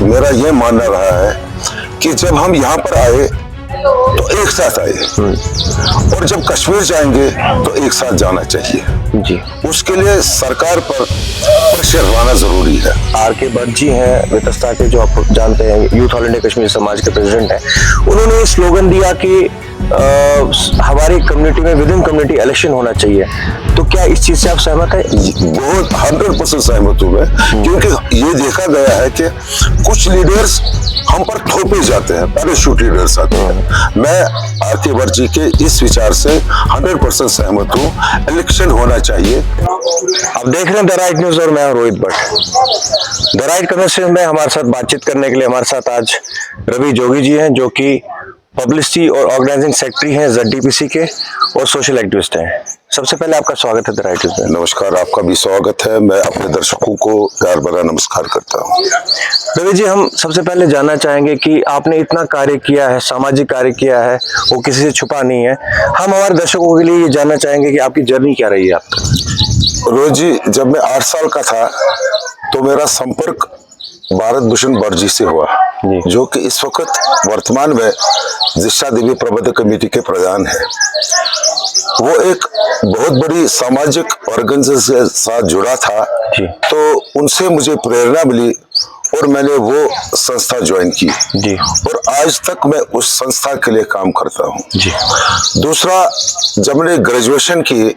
मेरा ये मानना रहा है कि जब हम यहाँ पर आए तो एक साथ आए और जब कश्मीर जाएंगे तो एक साथ जाना चाहिए जी। उसके लिए सरकार पर प्रेशर लाना जरूरी है। आर.के. भट्ट जी हैं वितस्ता के, जो आप जानते हैं यूथ ऑल इंडिया कश्मीर समाज के प्रेसिडेंट हैं। उन्होंने स्लोगन दिया कि हमारी कम्युनिटी में विद इन कम्युनिटी इलेक्शन होना चाहिए। तो क्या इस चीज से आप सहमत हैं? बहुत 100% सहमत हूँ मैं, क्योंकि ये देखा गया है कि कुछ लीडर्स हम पर थोपे जाते हैं, पैराशूट लीडर्स आते हैं। मैं आर.के. भट्ट जी के इस विचार से 100% सहमत हूँ, इलेक्शन होना चाहिए। आप देख रहे हैं द राइट न्यूज और मैं Rohit Bhatt. The right conversation में हमारे साथ बातचीत करने के लिए हमारे साथ आज रवि जोगी जी हैं, जो कि पब्लिसिटी और ऑर्गेनाइजिंग सेक्रेटरी हैं ZDPC के और सोशल एक्टिविस्ट हैं। सबसे पहले आपका स्वागत है द राइट न्यूज में। नमस्कार, आपका भी स्वागत है। मैं अपने दर्शकों को प्यार भरा नमस्कार करता हूँ। रवि जी, हम सबसे पहले जानना चाहेंगे कि आपने इतना कार्य किया है, सामाजिक कार्य किया है, वो किसी से छुपा नहीं है। हम हमारे दर्शकों के लिए ये जानना चाहेंगे कि आपकी जर्नी क्या रही है आपका। रोज जी, जब मैं 8 साल का था तो मेरा संपर्क भारत भूषण भट्ट जी से हुआ, जो कि इस वक्त वर्तमान में जिष्टा देवी प्रबंधक कमेटी के प्रधान है। वो एक बहुत बड़ी सामाजिक ऑर्गेनाइजेशन के साथ जुड़ा था, तो उनसे मुझे प्रेरणा मिली और मैंने वो संस्था ज्वाइन की जी। और आज तक मैं उस संस्था के लिए काम करता हूँ जी। दूसरा, जब मैंने ग्रेजुएशन की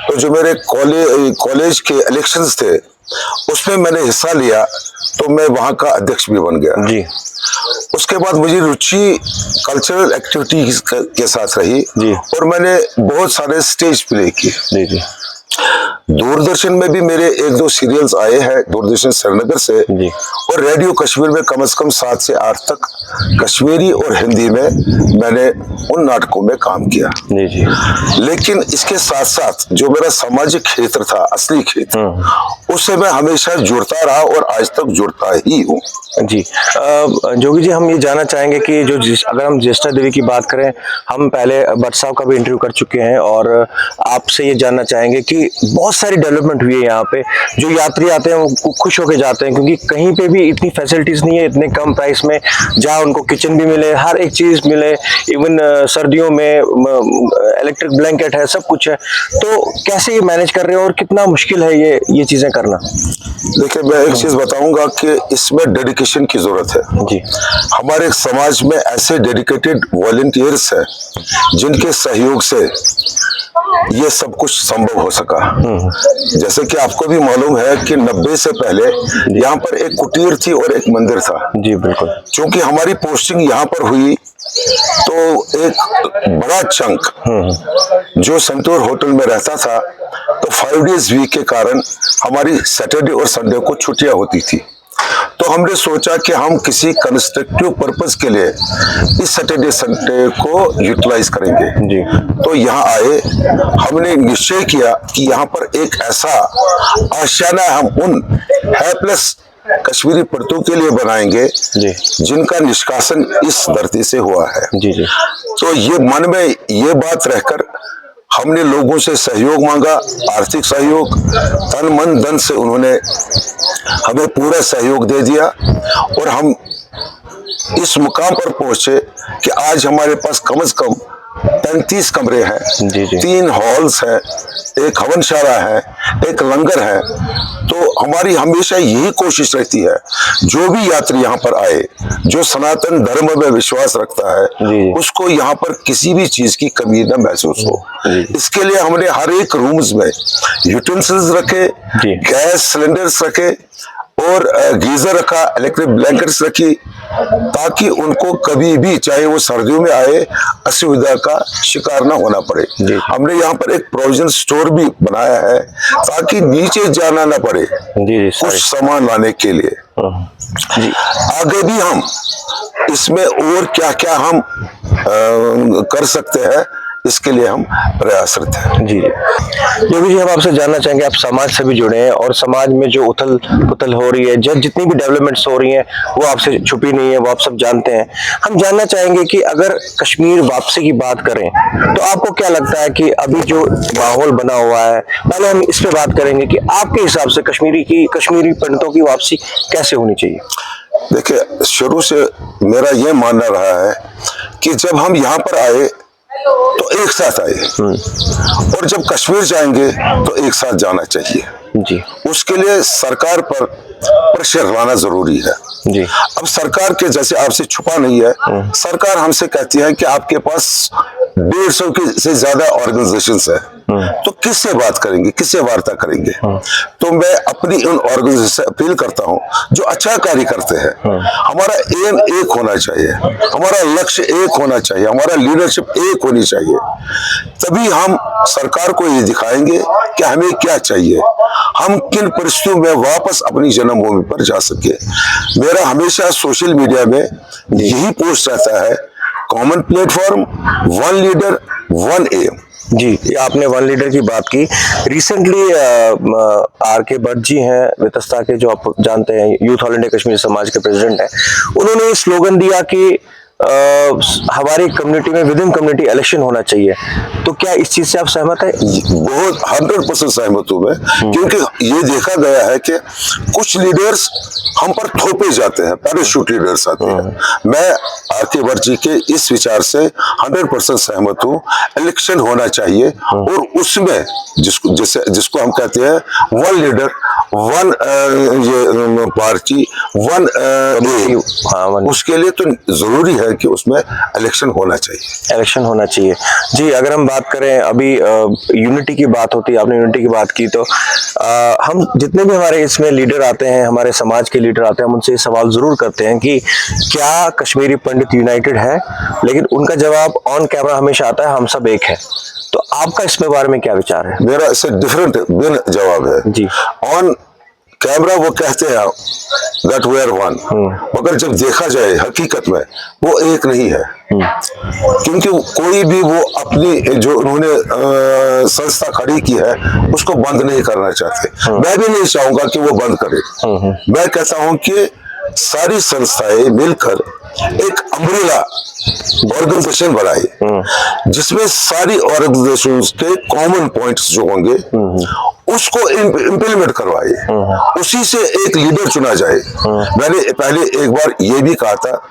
तो जो मेरे कॉलेज के इलेक्शंस थे उसमें मैंने हिस्सा लिया, तो मैं वहाँ का अध्यक्ष भी बन गया जी। उसके बाद मुझे रुचि कल्चरल एक्टिविटीज के साथ रही जी। और मैंने बहुत सारे स्टेज प्ले किए। जी जी। दूरदर्शन में भी मेरे 1-2 सीरियल्स आए हैं दूरदर्शन श्रीनगर से जी। और रेडियो कश्मीर में कम से कम 7 से 8 तक कश्मीरी और हिंदी में मैंने उन नाटकों में काम किया। जी जी। लेकिन इसके साथ साथ जो मेरा सामाजिक क्षेत्र था, असली क्षेत्र, उससे मैं हमेशा जुड़ता रहा और आज तक जुड़ता ही हूँ। जी। जोगी जी, हम ये जानना चाहेंगे कि अगर हम ज्येष्ठा देवी की बात करें, हम पहले भट्ट साहब का भी इंटरव्यू कर चुके हैं और आपसे ये जानना चाहेंगे कि बहुत सारी डेवलपमेंट हुई है यहाँ पे। जो यात्री आते हैं वो खुश होकर जाते हैं, क्योंकि कहीं पे भी इतनी फैसिलिटीज नहीं है इतने कम प्राइस में, जहाँ उनको किचन भी मिले, हर एक चीज मिले, इवन सर्दियों में इलेक्ट्रिक ब्लैंकेट है, सब कुछ है। तो कैसे ये मैनेज कर रहे हो और कितना मुश्किल है ये चीजें करना? देखिए, मैं एक चीज बताऊंगा कि इसमें डेडिकेशन की जरूरत है जी। हमारे समाज में ऐसे डेडिकेटेड वॉलंटियर्स हैं जिनके सहयोग से ये सब कुछ संभव हो सका। जैसे कि आपको भी मालूम है कि 90 से पहले यहाँ पर एक कुटीर थी और एक मंदिर था। जी बिल्कुल। क्योंकि हमारी पोस्टिंग यहाँ पर हुई तो एक बड़ा चंक जो संतूर होटल में रहता था, तो 5 डेज वीक के कारण हमारी सैटरडे और संडे को छुट्टियां होती थी। तो हमने सोचा कि हम किसी कंस्ट्रक्टिव पर्पस के लिए इस सैटरडे संडे को यूटिलाइज करेंगे। जी। तो यहाँ आए, हमने निश्चय किया कि यहाँ पर एक ऐसा आशियाना हम उन हेल्पलेस कश्मीरी परतों के लिए बनाएंगे जी। जिनका निष्कासन इस धरती से हुआ है। जी जी। तो ये मन में ये बात रहकर हमने लोगों से सहयोग मांगा, आर्थिक सहयोग, तन मन धन से उन्होंने हमें पूरा सहयोग दे दिया और हम इस मुकाम पर पहुंचे कि आज हमारे पास कम से कम 35 कमरे हैं। जी जी। 3 हॉल्स हैं, एक हवनशाला है, एक लंगर है। तो हमारी हमेशा यही कोशिश रहती है, जो भी यात्री यहाँ पर आए, जो सनातन धर्म में विश्वास रखता है, उसको यहाँ पर किसी भी चीज की कमी न महसूस हो। इसके लिए हमने हर एक रूम्स में यूटेंसिल्स रखे, गैस सिलेंडर्स रखे और गीजर रखा, इलेक्ट्रिक ब्लैंकेट्स रखी, ताकि उनको कभी भी, चाहे वो सर्दियों में आए, असुविधा का शिकार ना होना पड़े। हमने यहाँ पर एक प्रोविजन स्टोर भी बनाया है ताकि नीचे जाना ना पड़े कुछ सामान लाने के लिए। आगे भी हम इसमें और क्या क्या हम कर सकते हैं, इसके लिए हम प्रयासरत हैं। जी योगी जी, हम आपसे जानना चाहेंगे, आप समाज से भी जुड़े हैं और समाज में जो उथल पुथल हो रही है, जितनी भी डेवलपमेंट्स हो रही हैं वो आपसे छुपी नहीं है, वो आप सब जानते हैं। हम जानना चाहेंगे कि अगर कश्मीर वापसी की बात करें तो आपको क्या लगता है कि अभी जो माहौल बना हुआ है, पहले हम इस पे बात करेंगे कि आपके हिसाब से कश्मीरी पंडितों की वापसी कैसे होनी चाहिए? देखिए, शुरू से मेरा ये मानना रहा है कि जब हम यहाँ पर आए तो एक साथ आए, और जब कश्मीर जाएंगे तो एक साथ जाना चाहिए। जी उसके लिए सरकार पर प्रेशर लाना जरूरी है। जी अब सरकार के जैसे आपसे छुपा नहीं है, सरकार हमसे कहती है कि आपके पास 150 के से ज्यादा ऑर्गेनाइजेशंस है, तो किससे बात करेंगे, किससे वार्ता करेंगे? तो मैं अपनी उन ऑर्गेनाइजेशन से अपील करता हूं जो अच्छा कार्य करते हैं। हमारा एम एक होना चाहिए, हमारा लक्ष्य एक होना चाहिए, हमारा लीडरशिप एक होनी चाहिए। तभी हम सरकार को ये दिखाएंगे कि हमें क्या चाहिए, हम किन परिस्थितियों में वापस अपनी जन्मभूमि पर जा सके। मेरा हमेशा सोशल मीडिया में यही पोस्ट रहता है, common platform, one leader, one aim. जी, ये आपने वन लीडर की बात की। रिसेंटली RK भट्ट जी हैं, वितस्ता के, जो आप जानते हैं, यूथ ऑल इंडिया कश्मीर समाज के प्रेसिडेंट हैं। उन्होंने ये स्लोगन दिया कि हमारी कम्युनिटी में विद इन कम्युनिटी इलेक्शन होना चाहिए। तो क्या इस चीज से आप सहमत है? बहुत 100% सहमत हूं मैं, क्योंकि ये देखा गया है कि कुछ लीडर्स हम पर थोपे जाते हैं, पैराशूट लीडर्स आते हैं। मैं RK भट्ट जी के इस विचार से 100% सहमत हूं। इलेक्शन होना चाहिए और उसमें जिसको हम कहते हैं वन लीडर, वन ये पार्टी, वन उसके लिए तो जरूरी है कि उसमें इलेक्शन होना चाहिए। इलेक्शन होना चाहिए। जी, अगर हम बात करें, अभी यूनिटी की बात होती है, आपने यूनिटी की बात की, तो हम जितने भी हमारे इसमें लीडर आते हैं, हमारे समाज के लीडर आते हैं, हम उनसे ये सवाल जरूर करते हैं कि क्या कश्मीरी पंडित यूनाइटेड है? लेकिन उनका जवाब ऑन कैमरा हमेशा आता है, हम सब एक है। तो आपका इसमें बारे में क्या विचार है? मेरा इससे भिन्न जवाब है। जी, ऑन कैमरा वो कहते हैं that we are one, मगर जब देखा जाए हकीकत में वो एक नहीं है। क्योंकि कोई भी वो अपनी जो उन्होंने संस्था खड़ी की है उसको बंद नहीं करना चाहते। मैं भी नहीं चाहूंगा कि वो बंद करे। मैं कहता हूं कि सारी संस्थाएं मिलकर एक अम्ब्रेला ऑर्गेनाइजेशन बनाए, जिसमें सारी ऑर्गेनाइजेशन के कॉमन पॉइंट्स जो होंगे उसको इम्प्लीमेंट करवाए, उसी से एक लीडर चुना जाए। मैंने पहले एक बार ये भी कहा था,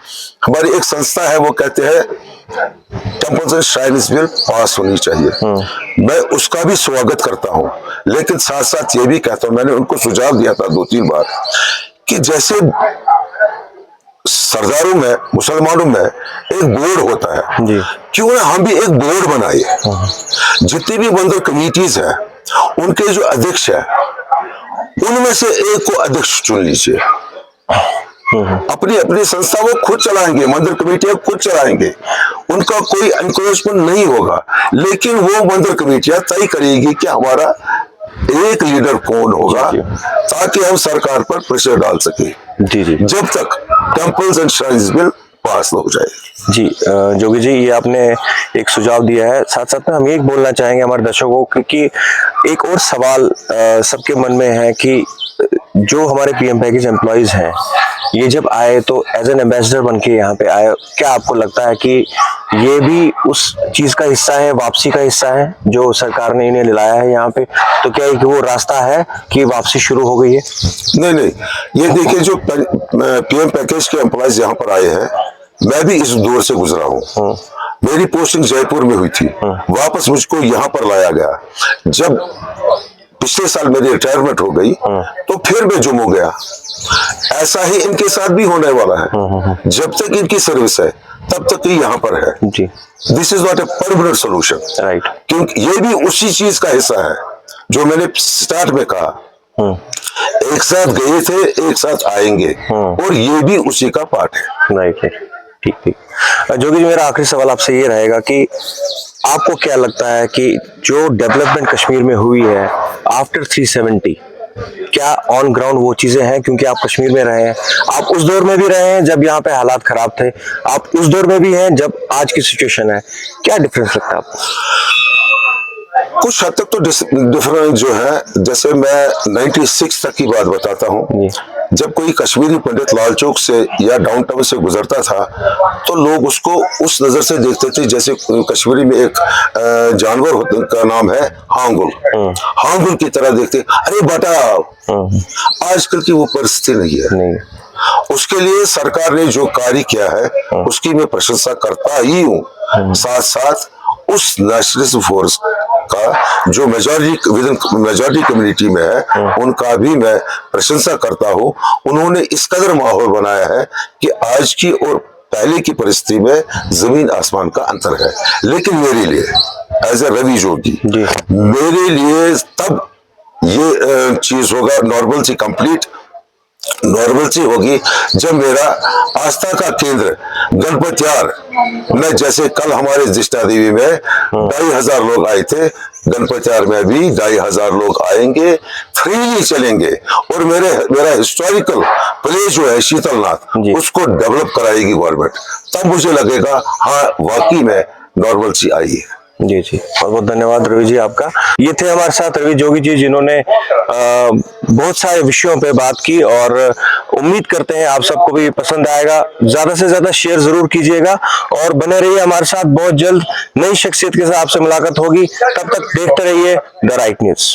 हमारी एक संस्था है, वो कहते हैं temples and shrines bill pass होनी चाहिए। मैं उसका भी स्वागत करता हूं, लेकिन साथ साथ ये भी कहता हूं, मैंने उनको सुझाव दिया था 2-3 बार कि जैसे सरदारों में, मुसलमानों में एक बोर्ड होता है, क्यों ना हम भी एक बोर्ड बनाए। जितनी भी मंदिर कमेटीज है उनके जो अध्यक्ष है उनमें से एक को अध्यक्ष चुन लीजिए। अपनी अपनी संस्था वो खुद चलाएंगे, मंदिर कमेटियां खुद चलाएंगे, उनका कोई एनकरेजमेंट नहीं होगा, लेकिन वो मंदिर कमेटियां तय करेगी कि हमारा एक लीडर कौन होगा, ताकि हम सरकार पर प्रेशर डाल सके। जी जी, जब तक temples and shrines bill pass हो जाए। जी जोगी जी, ये आपने एक सुझाव दिया है। साथ साथ में हम ये बोलना चाहेंगे हमारे दर्शकों को कि एक और सवाल सबके मन में है कि जो हमारे PM पैकेज एम्प्लॉयज हैं, ये जब आए तो एज एन एम्बेसडर बन के यहाँ पे आए, क्या आपको लगता है कि ये भी उस चीज का हिस्सा है, वापसी का हिस्सा है जो सरकार ने इन्हें लाया है यहाँ पे? तो क्या एक वो रास्ता है कि वापसी शुरू हो गई है? नहीं नहीं, ये देखिए, जो PM पैकेज के एम्प्लॉयज यहाँ पर आए हैं, मैं भी इस दौर से गुजरा हूँ। मेरी पोस्टिंग जयपुर में हुई थी, वापस मुझको यहाँ पर लाया गया। जब पिछले साल मेरी रिटायरमेंट हो गई तो फिर मैं जम्मू गया। ऐसा ही इनके साथ भी होने वाला है। जब तक इनकी सर्विस है तब तक ये यहाँ पर है। This is not a permanent solution, right? क्योंकि ये भी उसी चीज का हिस्सा है जो मैंने स्टार्ट में कहा, एक साथ गए थे, एक साथ आएंगे, और ये भी उसी का पार्ट है। राइट, ठीक ठीक। जोगी जी, मेरा आखिरी सवाल आपसे ये रहेगा कि आपको क्या लगता है कि जो डेवलपमेंट कश्मीर में हुई है आफ्टर 370, क्या ऑन ग्राउंड वो चीजें हैं, क्योंकि आप कश्मीर में रहे हैं, आप उस दौर में भी रहे हैं जब यहाँ पे हालात खराब थे, आप उस दौर में भी हैं जब आज की सिचुएशन है, क्या डिफरेंस लगता है आपको? कुछ हद तक तो डिफरेंस जो है, जैसे मैं 96 तक की बात बताता हूँ। जब कोई कश्मीरी पंडित लाल चौक से या डाउनटाउन से गुजरता था तो लोग उसको उस नजर से देखते थे जैसे कश्मीरी में एक जानवर का नाम है हांगुल, हांगुल की तरह देखते, अरे बेटा। आजकल की वो परिस्थिति नहीं है। नहीं। उसके लिए सरकार ने जो कार्य किया है उसकी मैं प्रशंसा करता ही हूँ। साथ साथ उस नेशनलिस्ट फोर्स का जो मेजॉरिटी कम्युनिटी में है उनका भी मैं प्रशंसा करता हूँ। उन्होंने इस कदर माहौल बनाया है कि आज की और पहले की परिस्थिति में जमीन आसमान का अंतर है। लेकिन मेरे लिए एज ए रवि जोगी, मेरे लिए तब ये चीज होगा, नॉर्मल सी होगी जब मेरा आस्था का केंद्र गणपतियार में, जैसे कल हमारे जिष्टा देवी में 2500 लोग आए थे, गणपतियार में भी 2500 लोग आएंगे, फ्रीली चलेंगे। और मेरा हिस्टोरिकल प्लेस जो है शीतलनाथ, उसको डेवलप कराएगी गवर्नमेंट। तब मुझे लगेगा हाँ वाकई में नॉर्मल सी आई है। जी जी, बहुत बहुत धन्यवाद रवि जी आपका। ये थे हमारे साथ रवि जोगी जी, जिन्होंने बहुत सारे विषयों पे बात की, और उम्मीद करते हैं आप सबको भी पसंद आएगा। ज्यादा से ज्यादा शेयर जरूर कीजिएगा और बने रहिए हमारे साथ। बहुत जल्द नई शख्सियत के साथ आपसे मुलाकात होगी, तब तक देखते रहिए द राइट न्यूज।